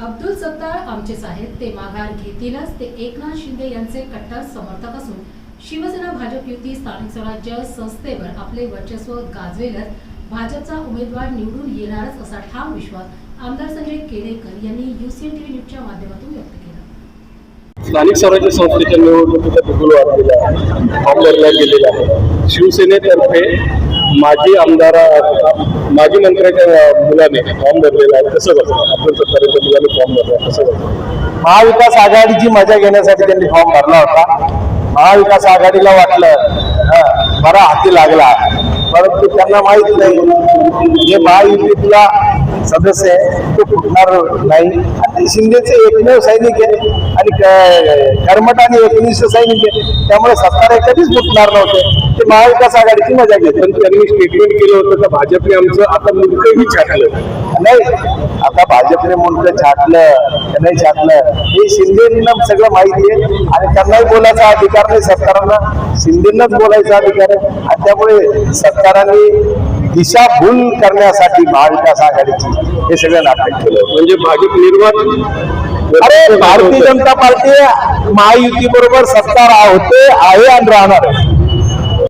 अब्दुल सत्तार आमचेच आहेत, ते माघार घेतीलच। ते एकनाथ शिंदे यांचे कट्टर समर्थक असून शिवसेना भाजप युती स्थानिक स्वराज्य संस्थेवर आपले वर्चस्व गाजवेलच। भाजपचा उमेदवार निवडून येणारच असा ठाम विश्वास आमदार संजय केळेकर यांनी UCN TV न्यूजच्या माध्यमातून व्यक्त केला। स्थानिक स्वराज्य संस्थेच्या निवडणुकीचा बिगुल वाढलेला फॉर्म भरला गेलेला आहे। शिवसेनेतर्फे माजी मंत्र्याच्या मुलाने फॉर्म भरलेला आहे। कसं बघा, अब्दुल सत्तारांच्या मुलाने फॉर्म भरला, कसं बघा? महाविकास आघाडीची मजा घेण्यासाठी त्यांनी फॉर्म भरला होता। महाविकास आघाडीला वाटलं बरा हाती लागला, परंतु त्यांना माहित नाही जे महायुतीतला सदस्य आहे तो फुटणार नाही। आणि शिंदेचे एकमेव सैनिक आहे आणि कर्मठ आणि एकनिष्ठ सैनिक आहे, त्यामुळे सत्तार कधीच फुटणार नव्हते। ते महाविकास आघाडीची मजा घेत। पण त्यांनी स्टेटमेंट केलं होतं का भाजपने आमचं आता मुलगंही छाटलं नाही। आता भाजपने मुलगं छाटलं नाही छाटलं हे शिंदेंना सगळं माहिती आहे आणि त्यांनाही बोलायचा अधिकार नाही सत्तारांना, शिंदेंनाच बोलायचा अधिकार आहे। आणि त्यामुळे सत्तारांनी दिशाभूल करण्यासाठी महाविकास आघाडीची हे सगळं नाटक केलं। म्हणजे भाजप निर्वात अरे भारतीय जनता पार्टी महायुती बरोबर सत्तार होते आहे आणि राहणार आहे।